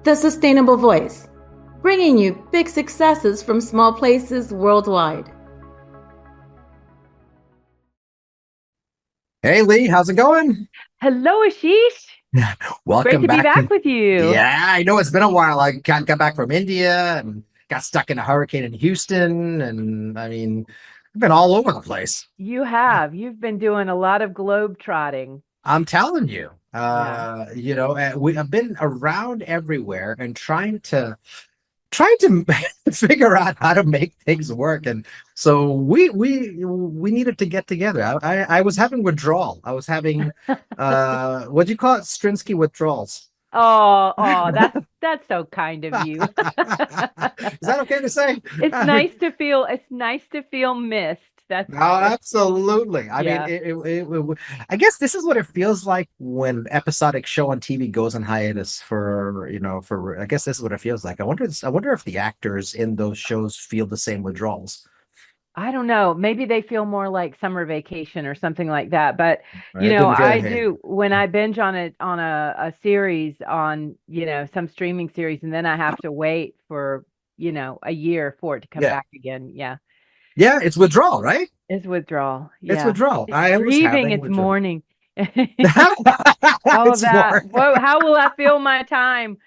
The Sustainable Voice, bringing you big successes from small places worldwide. Hey Lee, how's it going? Hello, Ashish. Great Welcome to be back back to. with you. Yeah, I know it's been a while. I got back from India and got stuck in a hurricane in Houston, and I mean, I've been all over the place. You have. You've been doing a lot of globe trotting. I'm telling you, Yeah. we have been around everywhere and trying to figure out how to make things work. And so we needed to get together. I was having withdrawal. I was having what do you call it? Strinsky withdrawals. Oh, that's so kind of you. Is that okay to say? It's nice to feel missed. No, absolutely. I mean, Yeah. I guess this is what it feels like when episodic show on TV goes on hiatus for I guess this is what it feels like. I wonder if the actors in those shows feel the same withdrawals. I don't know. Maybe they feel more like summer vacation or something like that. But Right? I do when I binge on a series on, some streaming series, and then I have to wait for, a year for it to come Yeah. back again. Yeah. Yeah, it's withdrawal, right? It's withdrawal. It's Yeah. withdrawal. It's I was grieving, having it's withdrawal. mourning. All of It's that. more. Whoa, how will I fill my time?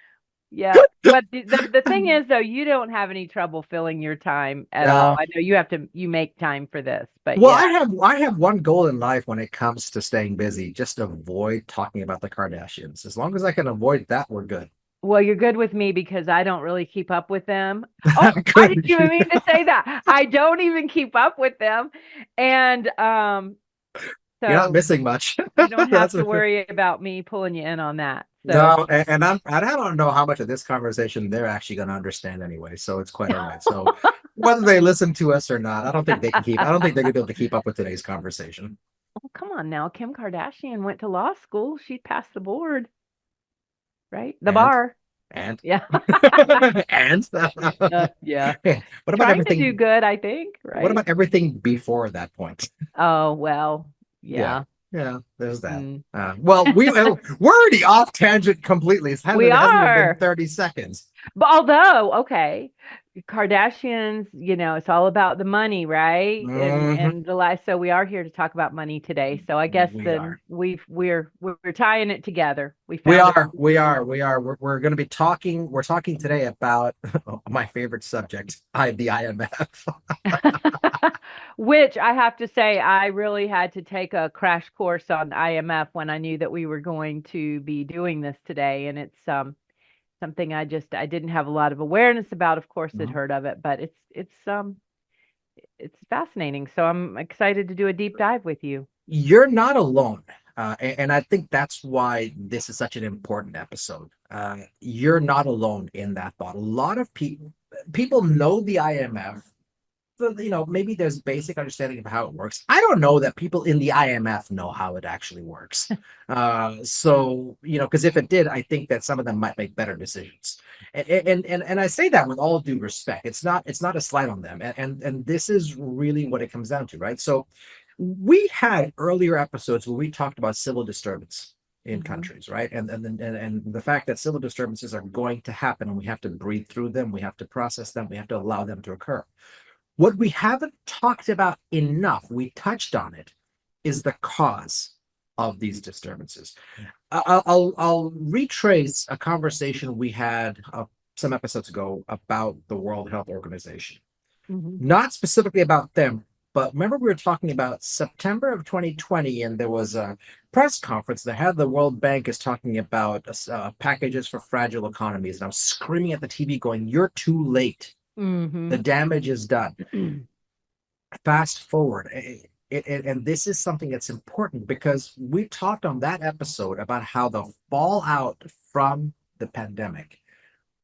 Yeah. But the thing is though, you don't have any trouble filling your time at all. No. I know you make time for this, but Well, yeah. I have one goal in life when it comes to staying busy, just avoid talking about the Kardashians. As long as I can avoid that, we're good. Well, you're good with me because I don't really keep up with them. Oh, I didn't Good. even mean to say that. I don't even keep up with them. And You're not so missing much. you don't have That's to worry about me pulling you in on that. So no, and I don't know how much of this conversation they're actually going to understand anyway, so it's quite all right. So whether they listen to us or not, I don't think they're going to be able to keep up with today's conversation. oh, come on now. Kim Kardashian went to law school. She passed the board, right? The And bar. and Yeah. and Yeah. what about Trying to do everything? good, I think, What right? about everything before that point? Oh, well, Yeah, yeah. yeah. There's that. Mm. Well, we're already off tangent completely. We It hasn't even been are. 30 seconds. But although, okay, Kardashians, it's all about the money, right? And Mhm. and the life. So we are here to talk about money today. So I guess We then are. we're tying it together. We We found are, we are, we are. We're going to be talking. We're talking today about my favorite subject, the IMF. it. Which I have to say, I really had to take a crash course on IMF when I knew that we were going to be doing this today. And it's something I didn't have a lot of awareness about. Of course, I'd Mhm. heard of it, but it's fascinating. So I'm excited to do a deep dive with you. You're not alone, and I think that's why this is such an important episode. You're not alone in that thought. A lot of people know the IMF. So, maybe there's basic understanding of how it works. I don't know that people in the IMF know how it actually works. So, because if it did, I think that some of them might make better decisions. And I say that with all due respect. It's not a slight on them. And this is really what it comes down to, right? So we had earlier episodes where we talked about civil disturbance in Hmm. countries, right? And the fact that civil disturbances are going to happen and we have to breathe through them, we have to process them, we have to allow them to occur. What we haven't talked about enough, we touched on it, is the cause of these disturbances. I'll retrace a conversation we had some episodes ago about the World Health Organization. Hmm. Not specifically about them, but remember we were talking about September of 2020, and there was a press conference that had the World Bank is talking about packages for fragile economies. And I was screaming at the TV going, "You're too late. The Hmm. damage is done." Fast forward, and this is something that's important because we talked on that episode about how the fallout from the pandemic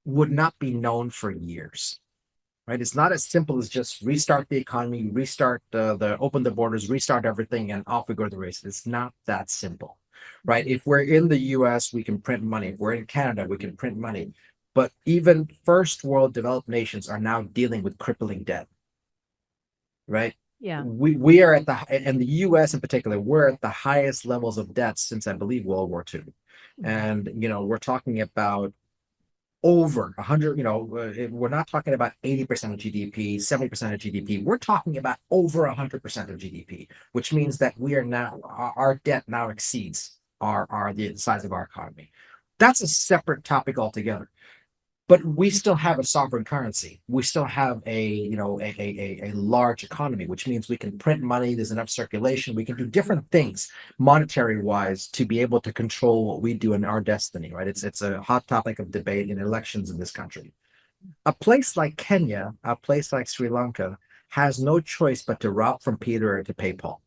would not be known for years, right? It's not as simple as just restart the economy, restart the open the borders, restart everything, and off we go to the races. It's not that simple, right? If we're in the US, we can print money. If we're in Canada, we can print money. But even first world developed nations are now dealing with crippling debt, right? Yeah. We are at in the US in particular, we're at the highest levels of debt since I believe World War II. Hmm. And we're talking about over 100, we're not talking about 80% of GDP, 70% of GDP. We're talking about over 100% of GDP, which means that we are now, our debt now exceeds the size of our economy. That's a separate topic altogether. But we still have a sovereign currency. We still have a large economy, which means we can print money. There's enough circulation. We can do different things monetary wise to be able to control what we do in our destiny, right? It's a hot topic of debate in elections in this country. A place like Kenya, a place like Sri Lanka has no choice but to route from Peter to pay Paul.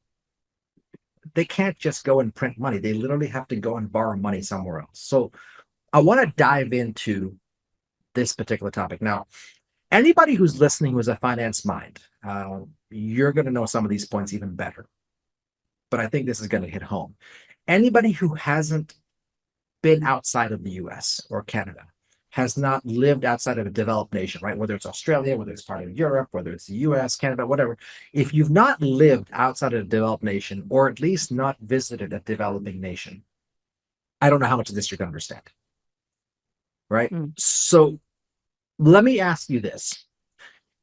They can't just go and print money. They literally have to go and borrow money somewhere else. So I want to dive into this particular topic. Now, anybody who's listening who's a finance mind, you're going to know some of these points even better. But I think this is going to hit home. Anybody who hasn't been outside of the US or Canada, has not lived outside of a developed nation, right? Whether it's Australia, whether it's part of Europe, whether it's the US, Canada, whatever. If you've not lived outside of a developed nation, or at least not visited a developing nation, I don't know how much of this you're going to understand. Right? So let me ask you this.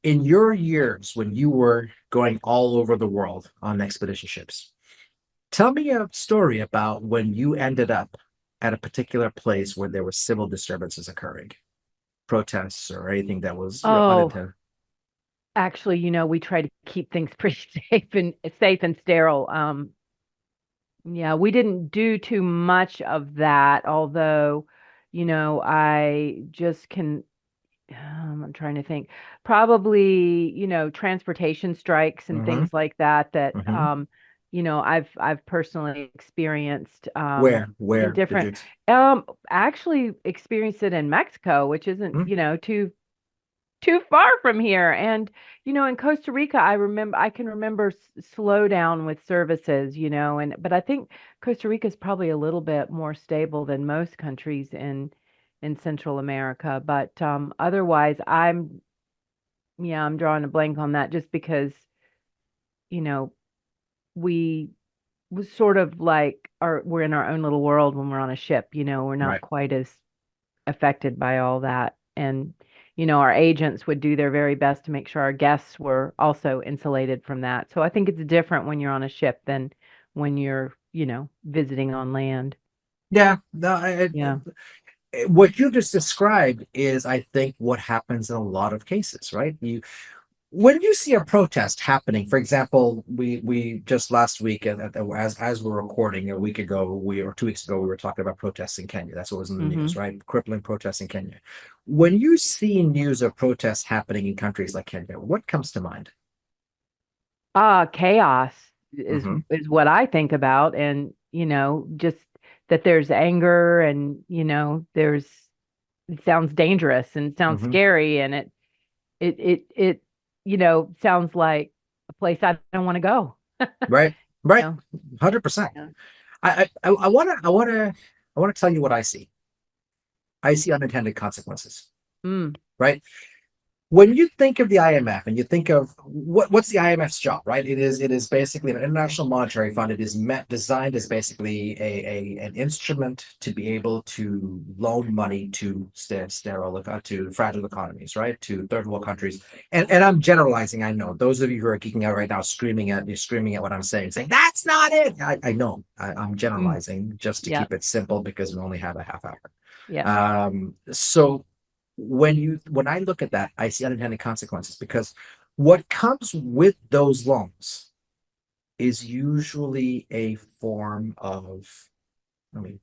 In your years when you were going all over the world on expedition ships, tell me a story about when you ended up at a particular place where there were civil disturbances occurring, protests or anything that was unintended. Actually, we try to keep things pretty safe and sterile. Yeah, we didn't do too much of that, although I just can, I'm trying to think, probably, transportation strikes and things like that, I've personally experienced, Where in different, actually experienced it in Mexico, which isn't, too far from here. And, in Costa Rica, I can remember slowdown with services, but I think Costa Rica is probably a little bit more stable than most countries in Central America. But otherwise, I'm drawing a blank on that just because, we was sort of like we're in our own little world when we're on a ship, we're not quite as affected by all that. And our agents would do their very best to make sure our guests were also insulated from that. So I think it's different when you're on a ship than when you're, visiting on land. Yeah. No, what you just described is, I think, what happens in a lot of cases, right? When you see a protest happening, for example, we just last week, as we're recording, a week ago, or 2 weeks ago, we were talking about protests in Kenya. That's what was in the news, right? Crippling protests in Kenya. When you see news of protests happening in countries like Kenya, what comes to mind? Chaos is what I think about, and just that there's anger, and it sounds dangerous and sounds scary, and it sounds like a place I don't want to go. Right. 100%. Yeah. I want to tell you what I see. I see unintended consequences. Right. When you think of the IMF and you think of what's the IMF's job, right? It is basically an international monetary fund. It is designed as basically an instrument to be able to loan money to to fragile economies, right? To third world countries. And I'm generalizing. I know those of you who are geeking out right now, screaming at what I'm saying that's not it. I know I'm generalizing just to keep it simple because we only have a half hour. Yeah. So when I look at that, I see unintended consequences, because what comes with those loans is usually a form of,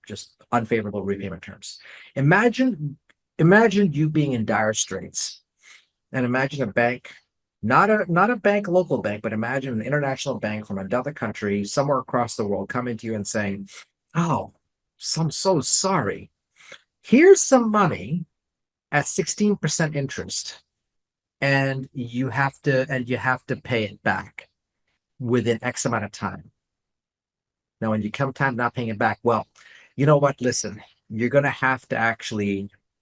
just unfavorable repayment terms. Imagine you being in dire straits, and imagine a bank, not a bank, local bank, but imagine an international bank from another country somewhere across the world coming to you and saying, "Oh, I'm so sorry. Here's some money at 16% interest, and you have to pay it back within X amount of time. Now, when you come time not paying it back, well, you know what? Listen, you're gonna have to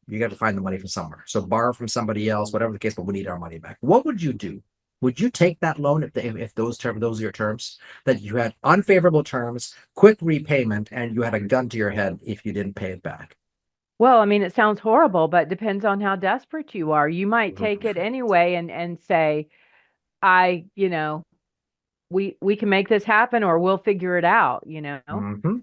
you got to find the money from somewhere. So borrow from somebody else, whatever the case, but we need our money back." What would you do? Would you take that loan if those are your terms, that you had unfavorable terms, quick repayment, and you had a gun to your head if you didn't pay it back? Well, I mean, it sounds horrible, but depends on how desperate you are. You might take it anyway and say, I, we can make this happen or we'll figure it out, Mm-hmm.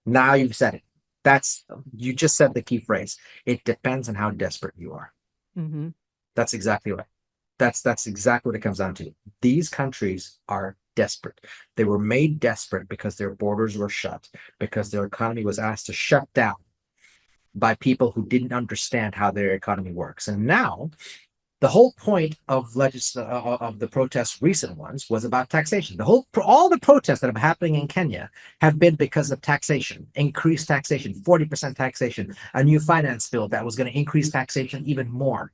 Now you've said it. That's So, you just said the key phrase. It depends on how desperate you are. mhm. That's exactly right. That's exactly what it comes down to. These countries are desperate. They were made desperate because their borders were shut, because their economy was asked to shut down by people who didn't understand how their economy works. And now the whole point of of the protests, recent ones, was about taxation. All the protests that are happening in Kenya have been because of taxation, increased taxation, 40% taxation, a new finance bill that was going to increase taxation even more.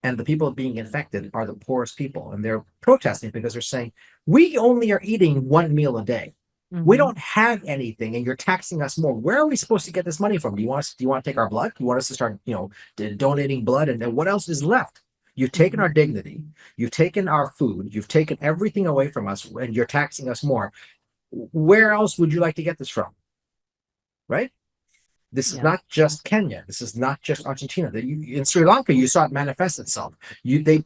And the people being affected are the poorest people, and they're protesting because they're saying, we only are eating one meal a day. We Mhm. don't have anything, and you're taxing us more. Where are we supposed to get this money from? Do you want to take our blood? You want us to start, donating blood? And what else is left? You've taken Mhm. our dignity, you've taken our food, you've taken everything away from us, and you're taxing us more. Where else would you like to get this from? Right? This is Yeah. not just Kenya. This is not just Argentina. In Sri Lanka, you saw it manifest itself. The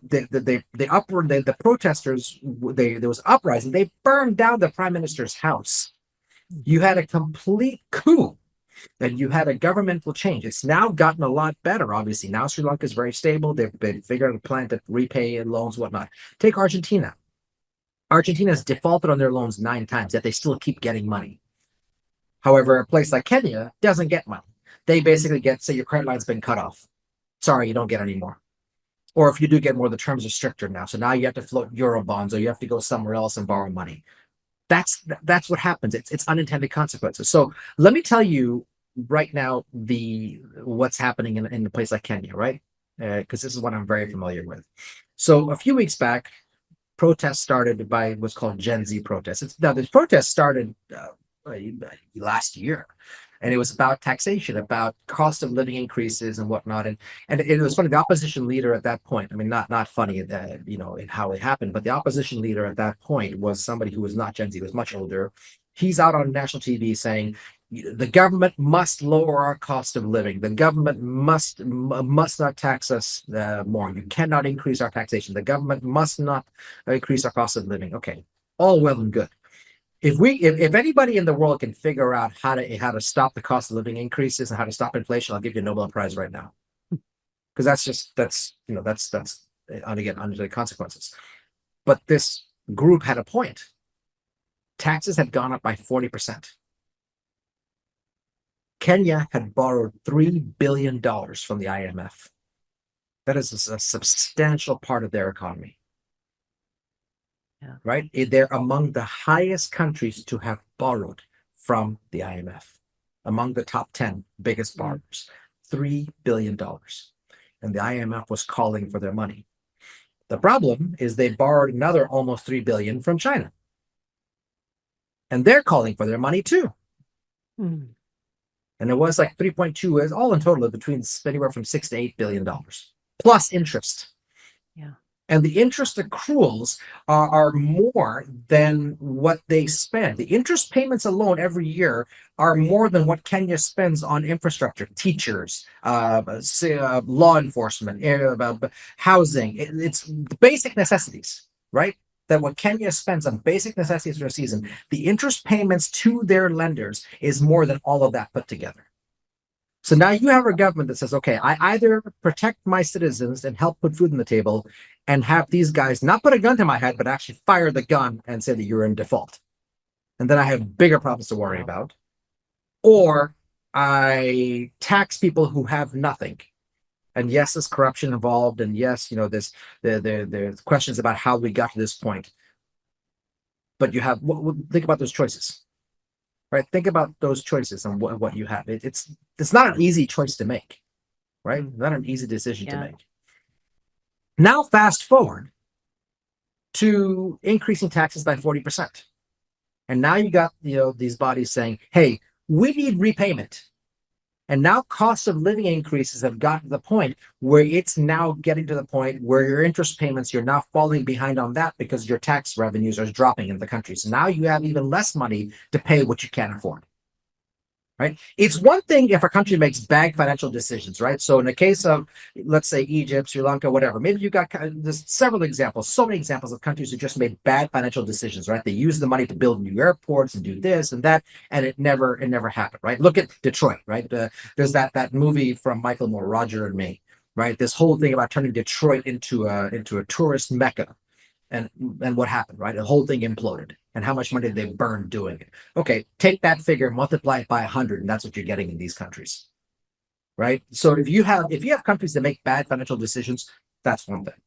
protesters. There was uprising. They burned down the prime minister's house. You Mhm. had a complete coup, and you had a governmental change. It's now gotten a lot better. Obviously, now Sri Lanka is very stable. They've been figuring out a plan to repay loans, whatnot. Take Argentina. Argentina has defaulted on their loans 9 times, yet they still keep getting money. However, a place like Kenya doesn't get money. They basically get, say, your credit line's been cut off. Sorry, you don't get any more. Or if you do get more, the terms are stricter now. So now you have to float euro bonds, or you have to go somewhere else and borrow money. That's what happens. It's unintended consequences. So let me tell you right now what's happening in a place like Kenya, right? Because this is what I'm very familiar with. So a few weeks back, protests started by what's called Gen Z protests. Now this protest started last year, and it was about taxation, about cost of living increases and whatnot. And it was funny. The opposition leader at that point, I mean, not funny that in how it happened, but the opposition leader at that point was somebody who was not Gen Z, was much older. He's out on national TV saying the government must lower our cost of living. The government must not tax us more. You cannot increase our taxation. The government must not increase our cost of living. Okay, all well and good. If anybody in the world can figure out how to stop the cost of living increases and how to stop inflation, I'll give you a Nobel Prize right now. Because that's again under the consequences. But this group had a point. Taxes had gone up by 40%. Kenya had borrowed $3 billion from the IMF. That is a substantial part of their economy. Yeah. Right? They're among the highest countries to have borrowed from the IMF, among the top 10 biggest borrowers, $3 billion. And the IMF was calling for their money. The problem is they borrowed another almost $3 billion from China. And they're calling for their money too. Mm. And it was like 3.2 is all in total between anywhere from $6 to $8 billion plus interest. Yeah. And the interest accruals are more than what they spend. The interest payments alone every year are more than what Kenya spends on infrastructure, teachers, law enforcement, housing. It's basic necessities, right? That what Kenya spends on basic necessities for a season, the interest payments to their lenders is more than all of that put together. So now you have a government that says, okay, I either protect my citizens and help put food on the table and have these guys not put a gun to my head, but actually fire the gun and say that you're in default. And then I have bigger problems to worry about. Or I tax people who have nothing. And yes, there's corruption involved. And yes, there's questions about how we got to this point. But think about those choices. Right? Think about those choices and what you have. It's not an easy choice to make, right? Not an easy decision to make. Now, fast forward to increasing taxes by 40%. And now you got these bodies saying, hey, we need repayment. And now cost of living increases have gotten to the point where it's now getting to the point where your interest payments, you're now falling behind on that because your tax revenues are dropping in the country. So now you have even less money to pay what you can't afford. right? It's one thing if a country makes bad financial decisions, right? So in the case of, let's say, Egypt, Sri Lanka, whatever, maybe you got there's several examples, so many examples of countries who just made bad financial decisions, right? They use the money to build new airports and do this and that, and it never happened, right? Look at Detroit, right? There's that movie from Michael Moore, Roger and Me, right? This whole thing about turning Detroit into a tourist mecca. And what happened, right? The whole thing imploded. And how much money did they burn doing it? Okay, take that figure, multiply it by 100, and that's what you're getting in these countries, right? So if you have countries that make bad financial decisions, that's one thing.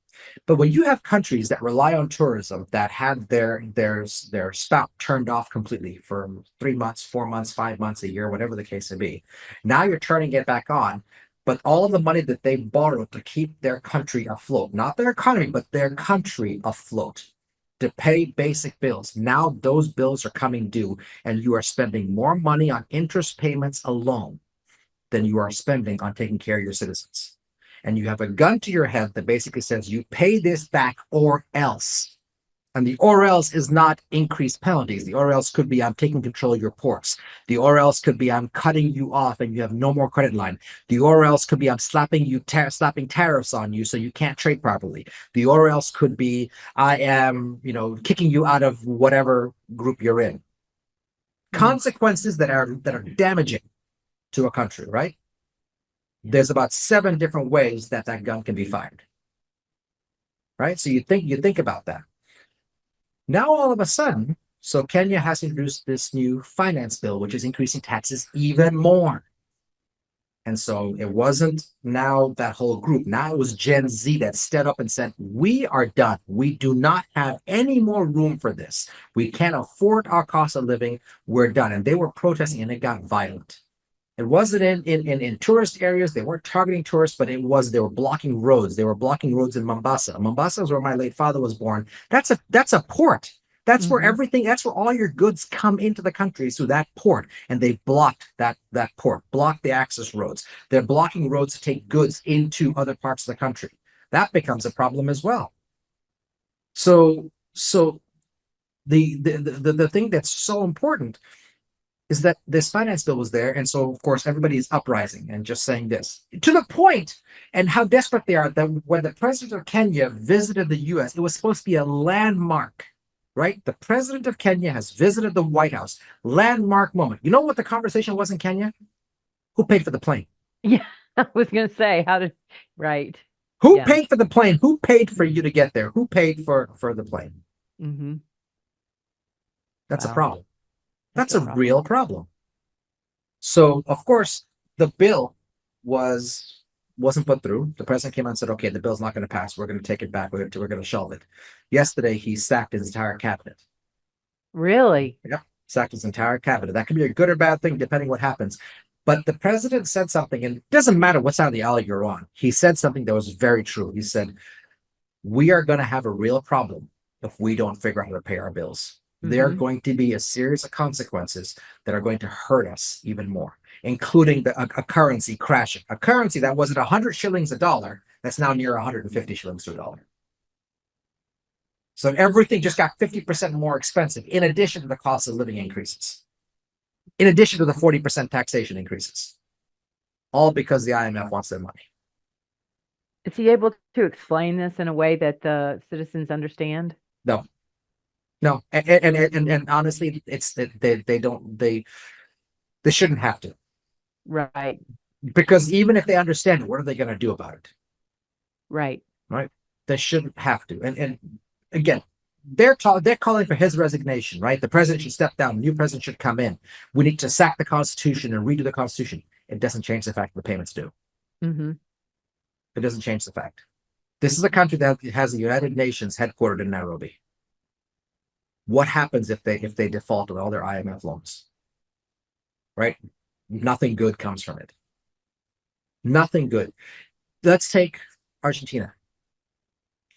But when you have countries that rely on tourism that had their spout turned off completely for 3 months, 4 months, 5 months, a year, whatever the case may be, now you're turning it back on. But all of the money that they borrowed to keep their country afloat, not their economy, but their country afloat, to pay basic bills. Now those bills are coming due, and you are spending more money on interest payments alone than you are spending on taking care of your citizens. And you have a gun to your head that basically says you pay this back or else. And the or else is not increased penalties. The or else could be I'm taking control of your ports. The or else could be I'm cutting you off and you have no more credit line. The or else could be I'm slapping tariffs on you so you can't trade properly. The or else could be I am, kicking you out of whatever group you're in. Consequences that are damaging to a country, right? There's about 7 different ways that gun can be fired. Right? So you think about that. Now, all of a sudden, so Kenya has introduced this new finance bill, which is increasing taxes even more. And so it wasn't now that whole group. Now it was Gen Z that stood up and said, we are done. We do not have any more room for this. We can't afford our cost of living. We're done. And they were protesting, and it got violent. It wasn't in tourist areas. They weren't targeting tourists, but they were blocking roads. They were blocking roads in Mombasa. Mombasa is where my late father was born. That's a port. That's where that's where all your goods come into the country, through that port. And they blocked that port, blocked the access roads. They're blocking roads to take goods into other parts of the country. That becomes a problem as well. So the thing that's so important is that this finance bill was there. And so, of course, everybody is uprising and just saying this, to the point, and how desperate they are, that when the president of Kenya visited the US, it was supposed to be a landmark, right? The president of Kenya has visited the White House. Landmark moment. You know what the conversation was in Kenya? Who paid for the plane? Yeah, I was going to say, right. Who paid for the plane? Who paid for you to get there? Who paid for the plane? Mm-hmm. That's a problem. That's a real problem. So, of course, the bill wasn't put through. The president came out and said, okay, the bill's not going to pass. We're going to take it back. We're going to shelve it. Yesterday, he sacked his entire cabinet. Really? Yep, sacked his entire cabinet. That can be a good or bad thing, depending what happens. But the president said something, and it doesn't matter what side of the aisle you're on. He said something that was very true. He said, we are going to have a real problem if we don't figure out how to pay our bills. There are going to be a series of consequences that are going to hurt us even more, including a currency crashing. A currency that was at 100 shillings a dollar, that's now near 150 shillings to a dollar. So everything just got 50% more expensive, in addition to the cost of living increases, in addition to the 40% taxation increases, all because the IMF wants their money. Is he able to explain this in a way that the citizens understand? No, and honestly, it's that they shouldn't have to. Right. Because even if they understand it, what are they going to do about it? Right. They shouldn't have to. And again, they're calling for his resignation, right? The president should step down. The new president should come in. We need to sack the Constitution and redo the Constitution. It doesn't change the fact that the payments due. Mm-hmm. It doesn't change the fact. This is a country that has the United Nations headquartered in Nairobi. What happens if they default on all their IMF loans? Right? Nothing good comes from it. Nothing good. Let's take Argentina.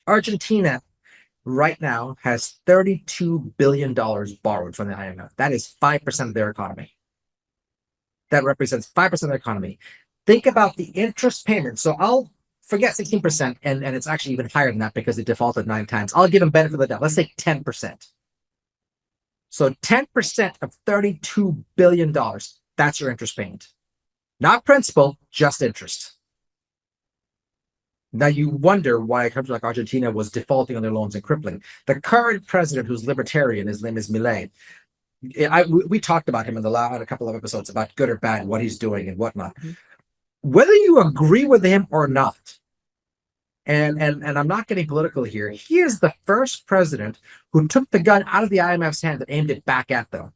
Argentina right now has $32 billion borrowed from the IMF. That is 5% of their economy. That represents 5% of their economy. Think about the interest payment. So I'll forget 16%, and it's actually even higher than that because it defaulted 9 times. I'll give them benefit of the doubt. Let's say 10%. So 10% of $32 billion, That's your interest payment. Not principal, just interest. Now you wonder why a country like Argentina was defaulting on their loans and crippling. The current president, who's libertarian, his name is Milei. We talked about him in a couple of episodes about good or bad, what he's doing and whatnot. Mm-hmm. Whether you agree with him or not, and I'm not getting political here, he is the first president who took the gun out of the IMF's hand and aimed it back at them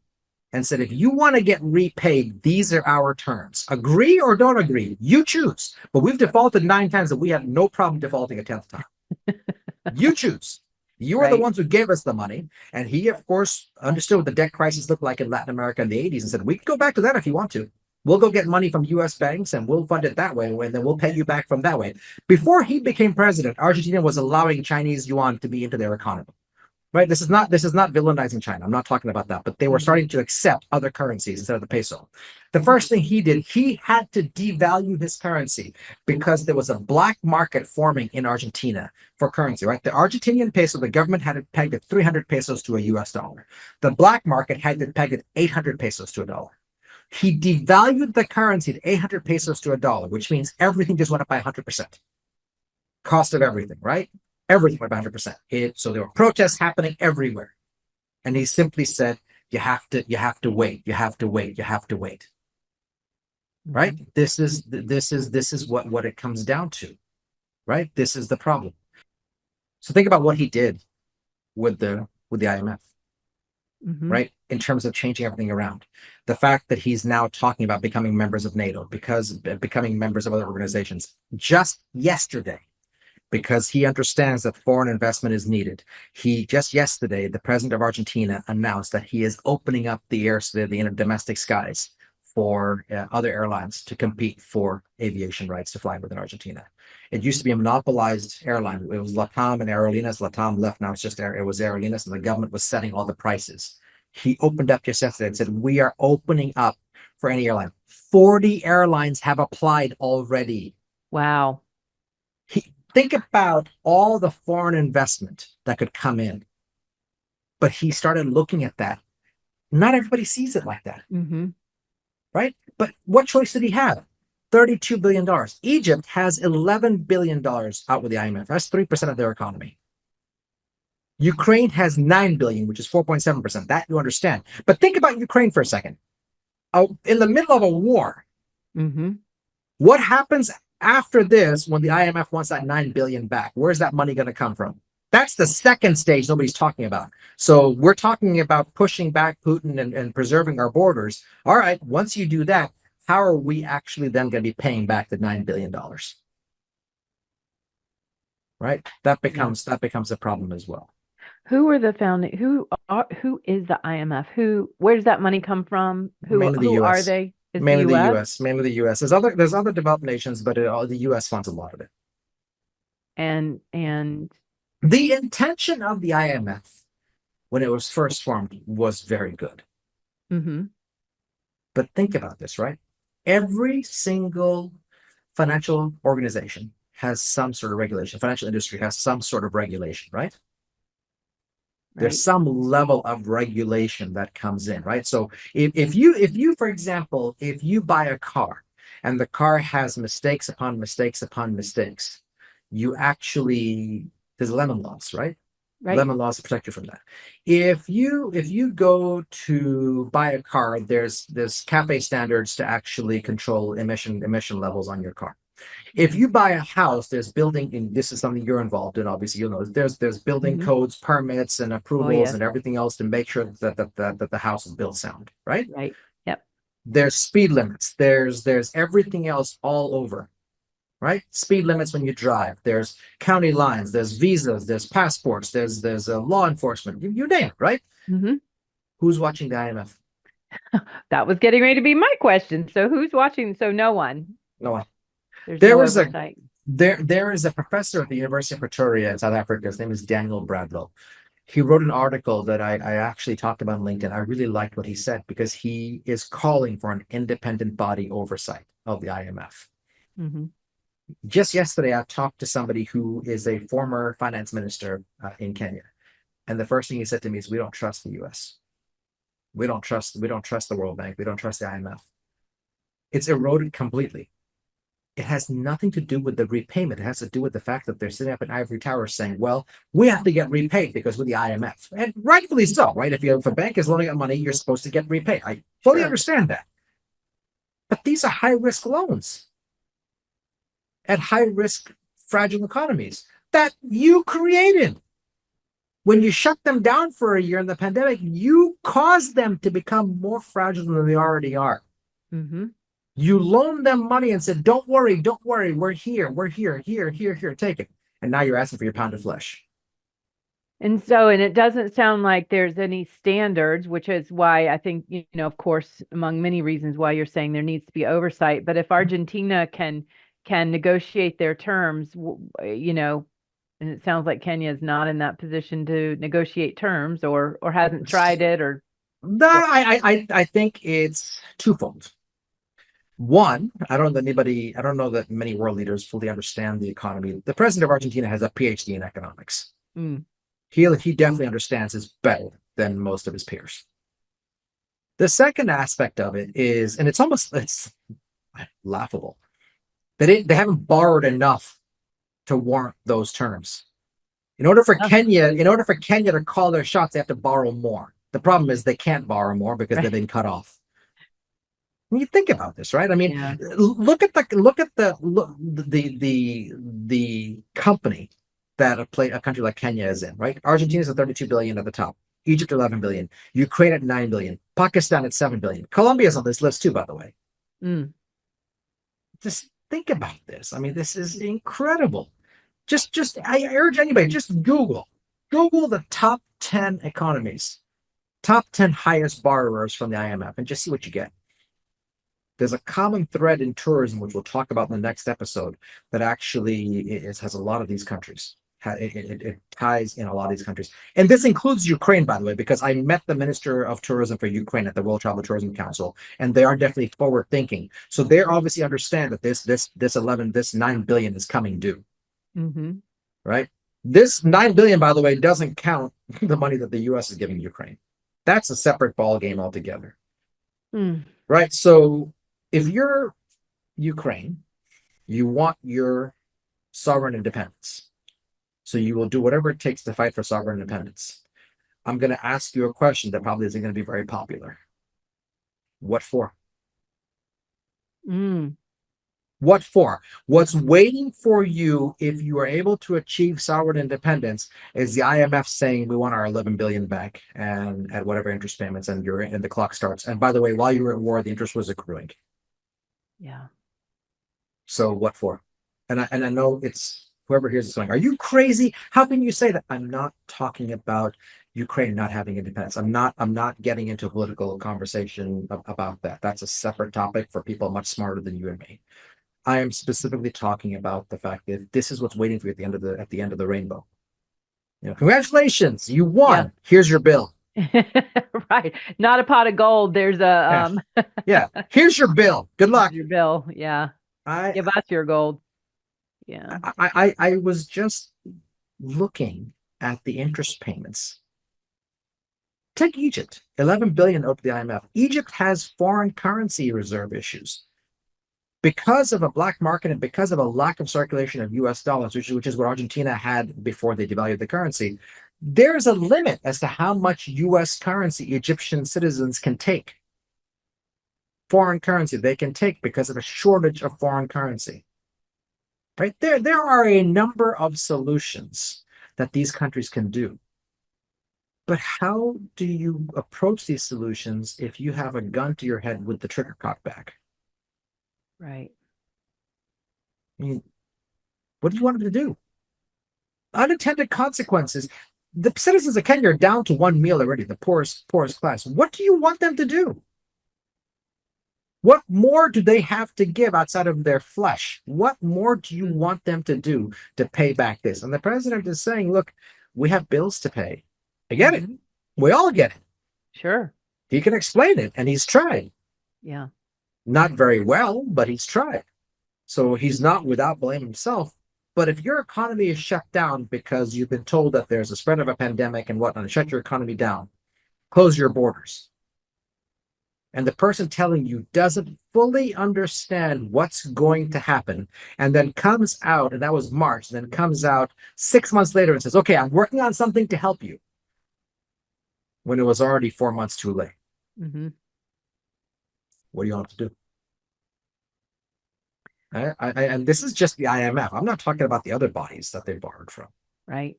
and said, if you want to get repaid, these are our terms. Agree or don't agree, you choose. But we've defaulted 9 times and we have no problem defaulting a 10th time. You choose. You are the ones who gave us the money. And he, of course, understood what the debt crisis looked like in Latin America in the 80s and said, we can go back to that if you want to. We'll go get money from U.S. banks and we'll fund it that way, and then we'll pay you back from that way. Before he became president, Argentina was allowing Chinese yuan to be into their economy. Right? This is not villainizing China. I'm not talking about that, but they were starting to accept other currencies instead of the peso. The first thing he did, he had to devalue his currency because there was a black market forming in Argentina for currency, right? The Argentinian peso, the government had it pegged at 300 pesos to a US dollar. The black market had it pegged at 800 pesos to a dollar. He devalued the currency to 800 pesos to a dollar, which means everything just went up by 100%. Cost of everything, right? Everything went by 100%. So there were protests happening everywhere. And he simply said, you have to wait, you have to wait, you have to wait. Right? This is what it comes down to. Right? This is the problem. So think about what he did with the IMF. Right? In terms of changing everything around. The fact that he's now talking about becoming members of NATO, becoming members of other organizations. Just yesterday, because he understands that foreign investment is needed. Just yesterday, the president of Argentina announced that he is opening up the domestic skies for other airlines to compete for aviation rights to fly within Argentina. It used to be a monopolized airline. It was LATAM and Aerolíneas. LATAM left, now it was Aerolíneas, and the government was setting all the prices. He opened up just yesterday and said, we are opening up for any airline. 40 airlines have applied already. Wow. Think about all the foreign investment that could come in. But he started looking at that. Not everybody sees it like that. Right? But what choice did he have? $32 billion. Egypt has $11 billion out with the IMF. That's 3% of their economy. Ukraine has $9 billion, which is 4.7%. That you understand. But think about Ukraine for a second. In the middle of a war, what happens after this, when the IMF wants that $9 billion back? Where's that money going to come from? That's the second stage nobody's talking about. So we're talking about pushing back Putin and preserving our borders. All right, once you do that, how are we actually then going to be paying back the $9 billion? Right? That becomes a problem as well. Who are the founding? Who is the IMF? Where does that money come from? Who are they? Mainly the U.S. Mainly the U.S. There's other developed nations, but the U.S. funds a lot of it. And the intention of the IMF when it was first formed was very good. But think about this, right? Every single financial organization has some sort of regulation. Financial industry has some sort of regulation, right? There's some level of regulation that comes in, right? So if you, for example, if you buy a car and the car has mistakes upon mistakes upon mistakes, there's lemon laws, right? Lemon laws to protect you from that. If you go to buy a car, there's CAFE standards to actually control emission levels on your car. If you buy a house, there's this is something you're involved in, obviously, you'll know, there's building codes, permits, and approvals and everything else to make sure that the house is built sound, right? Right. Yep. There's speed limits. There's everything else all over, right? Speed limits when you drive. There's county lines. There's visas. There's passports. There's law enforcement. You name it, right? Who's watching the IMF? That was getting ready to be my question. So who's watching? So no one. No one. There is a professor at the University of Pretoria in South Africa. His name is Daniel Bradlow. He wrote an article that I actually talked about on LinkedIn. I really liked what he said because he is calling for an independent body oversight of the IMF. Just yesterday, I talked to somebody who is a former finance minister in Kenya. And the first thing he said to me is, we don't trust the US. We don't trust the World Bank. We don't trust the IMF. It's eroded completely. It has nothing to do with the repayment. It has to do with the fact that they're sitting up in ivory towers saying, well, we have to get repaid because we're the IMF. And rightfully so, right? If a bank is loaning out money, you're supposed to get repaid. I fully understand that. But these are high-risk loans at high-risk, fragile economies that you created. When you shut them down for a year in the pandemic, you caused them to become more fragile than they already are. Mm-hmm. You loaned them money and said, don't worry, we're here, take it. And now you're asking for your pound of flesh. And it doesn't sound like there's any standards, which is why I think, of course, among many reasons why you're saying there needs to be oversight. But if Argentina can negotiate their terms, and it sounds like Kenya is not in that position to negotiate terms or hasn't tried it or. No, I think it's twofold. One, I don't know that many world leaders fully understand the economy. The president of Argentina has a PhD in economics. Mm. He definitely understands this better than most of his peers. The second aspect of it is, and it's laughable, that they haven't borrowed enough to warrant those terms. In order for Kenya to call their shots, they have to borrow more. The problem is they can't borrow more because they've been cut off. When you think about this, right? I mean, look at the company that a country like Kenya is in, right? Argentina is at 32 billion at the top, Egypt 11 billion, Ukraine at 9 billion, Pakistan at 7 billion. Colombia is on this list too, by the way. Mm. Just think about this. I mean, this is incredible. I urge anybody, just Google the top 10 economies, top 10 highest borrowers from the IMF, and just see what you get. There's a common thread in tourism, which we'll talk about in the next episode, that actually has a lot of these countries. It ties in a lot of these countries. And this includes Ukraine, by the way, because I met the Minister of Tourism for Ukraine at the World Travel Tourism Council, and they are definitely forward thinking. So they obviously understand that this 9 billion is coming due. Mm-hmm. Right? This 9 billion, by the way, doesn't count the money that the US is giving Ukraine. That's a separate ball game altogether. Mm. Right? So if you're Ukraine, you want your sovereign independence. So you will do whatever it takes to fight for sovereign independence. I'm going to ask you a question that probably isn't going to be very popular. What for? Mm. What for? What's waiting for you if you are able to achieve sovereign independence is the IMF saying we want our 11 billion back and at whatever interest payments, and the clock starts. And by the way, while you were at war, the interest was accruing. Yeah. So what for? And I know it's whoever hears this going, are you crazy? How can you say that? I'm not talking about Ukraine not having independence. I'm not getting into a political conversation about that. That's a separate topic for people much smarter than you and me. I am specifically talking about the fact that this is what's waiting for you at the end of the rainbow. Congratulations, you won. Yeah. Here's your bill. Right, not a pot of gold. There's a yeah. Here's your bill. Good luck. Your bill. Yeah. Give us your gold. Yeah. I was just looking at the interest payments. Take Egypt, 11 billion owed to the IMF. Egypt has foreign currency reserve issues because of a black market and because of a lack of circulation of US dollars, which is what Argentina had before they devalued the currency. There's a limit as to how much US currency Egyptian citizens can take. Foreign currency they can take because of a shortage of foreign currency. Right? There are a number of solutions that these countries can do. But how do you approach these solutions if you have a gun to your head with the trigger cocked back? Right. I mean, what do you want them to do? Unintended consequences. The citizens of Kenya are down to one meal already, the poorest class. What do you want them to do? What more do they have to give outside of their flesh? What more do you want them to do to pay back this? And the president is saying, look, we have bills to pay. I get it. We all get it. Sure. He can explain it, and he's tried. Yeah. Not very well, but he's tried. So he's not without blame himself. But if your economy is shut down because you've been told that there's a spread of a pandemic and whatnot, shut your economy down, close your borders. and the person telling you doesn't fully understand what's going to happen, and then comes out, and that was March, and then comes out 6 months later and says, okay, I'm working on something to help you, when it was already 4 months too late. Mm-hmm. What do you want to do? And this is just the IMF. I'm not talking about the other bodies that they borrowed from. Right.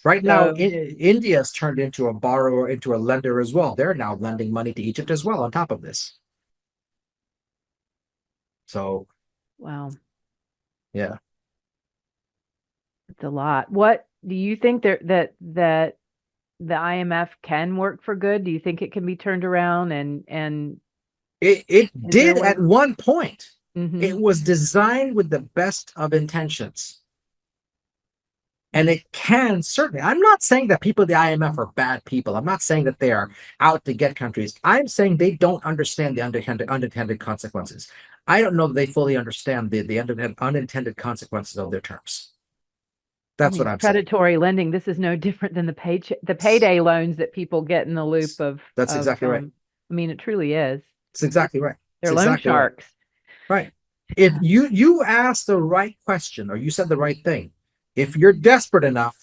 Right now, So, India's turned into a borrower, into a lender as well. They're now lending money to Egypt as well on top of this. So, wow, yeah. it's a lot. What do you think that the IMF can work for good? Do you think it can be turned around and It is there a did way? at one point. Mm-hmm. It was designed with the best of intentions. And it can certainly, I'm not saying that people at the IMF are bad people. I'm not saying that they are out to get countries. I'm saying they don't understand the unintended consequences. I don't know that they fully understand the unintended consequences of their terms. I That's mean, what I'm saying. predatory lending. This is no different than the payday loans that people get in the loop of. That's exactly right. I mean, it truly is. It's exactly right. They're It's loan exactly right. sharks. Right. If you ask the right question, or you said the right thing, if you're desperate enough,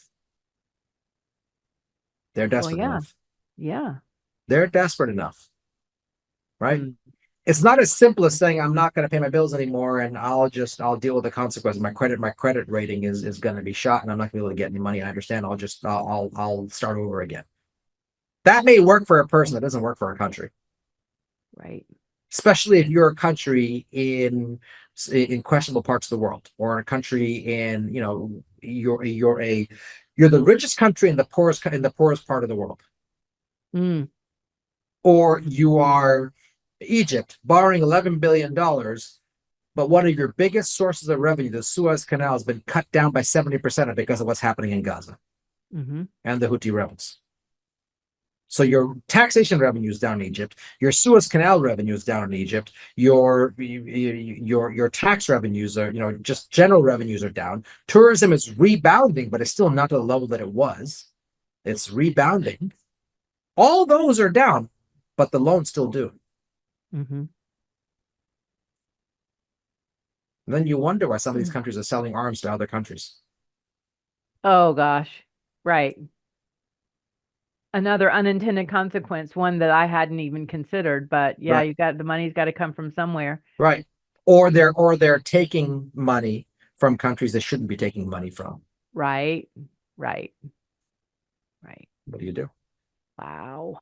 they're Well, desperate yeah, enough. yeah. They're desperate enough. Right. Mm. It's not as simple as saying I'm not going to pay my bills anymore and I'll deal with the consequences. My credit rating is going to be shot and I'm not going to be able to get any money. I understand. I'll start over again. That may work for a person. That doesn't work for a country. Right. Especially if you're a country in questionable parts of the world, or a country in, you're the richest country in the poorest part of the world, Mm. or you are Egypt borrowing $11 billion, but one of your biggest sources of revenue, the Suez Canal, has been cut down by 70% because of what's happening in Gaza Mm-hmm. and the Houthi rebels. So your taxation revenue is down in Egypt. Your Suez Canal revenue is down in Egypt. Your tax revenues are, just general revenues are down. Tourism is rebounding, but it's still not to the level that it was. It's rebounding. All those are down, but the loans still do. Mm-hmm. And then you wonder why some of these countries are selling arms to other countries. Oh gosh. Right. Another unintended consequence, one that I hadn't even considered, but yeah, Right. the money's got to come from somewhere. Right. Or they're taking money from countries they shouldn't be taking money from. Right. Right. What do you do? Wow.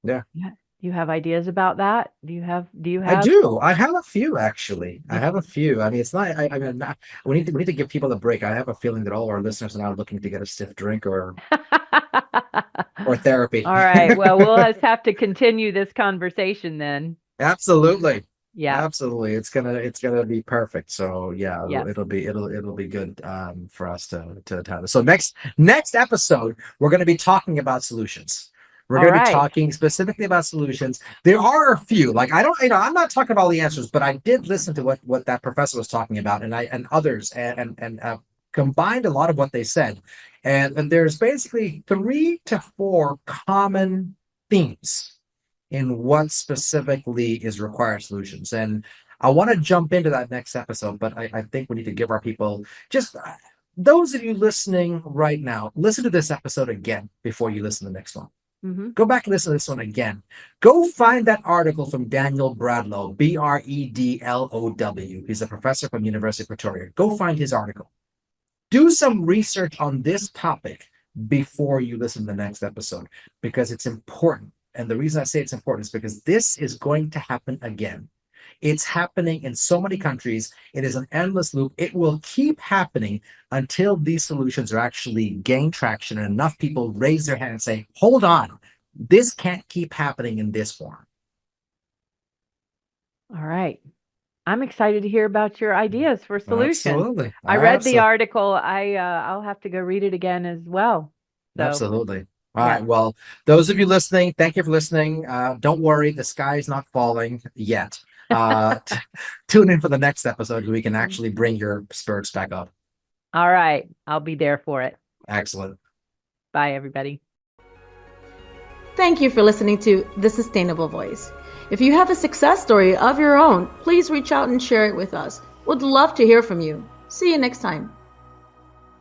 Yeah. Do you have ideas about that? Do you have I do. I have a few, actually. I have a Okay. few. I mean, it's not. I mean, we need to give people a break. I have a feeling that all our listeners are now looking to get a stiff drink or therapy. All right. Well, we'll just have to continue this conversation then. Absolutely. Yeah. Absolutely. It's gonna be perfect. So yeah, Yeah. it'll be good for us to have this. So next episode, we're gonna be talking about solutions. We're All going to be right. talking specifically about solutions. There are a few, like I don't, I'm not talking about all the answers, but I did listen to what that professor was talking about, and others, and combined a lot of what they said, and there's basically 3 to 4 common themes in what specifically is required solutions. And I want to jump into that next episode, but I think we need to give our people just. Those of you listening right now, listen to this episode again before you listen to the next one. Mm-hmm. Go back and listen to this one again. Go find that article from Daniel Bradlow, Bredlow. He's a professor from University of Pretoria. Go find his article. Do some research on this topic before you listen to the next episode, because it's important. And the reason I say it's important is because this is going to happen again. It's happening in so many countries. It is an endless loop. It will keep happening until these solutions are actually gain traction and enough people raise their hand and say, hold on, this can't keep happening in this form. All right. I'm excited to hear about your ideas for solutions. Absolutely. I read the article. I'll have to go read it again as well. So, absolutely. All yeah. right. Well, those of you listening, thank you for listening. Don't worry, the sky is not falling yet. Tune in for the next episode so we can actually bring your spirits back up. All right. I'll be there for it. Excellent. Bye, everybody. Thank you for listening to The Sustainable Voice. If you have a success story of your own, please reach out and share it with us. We'd love to hear from you. See you next time.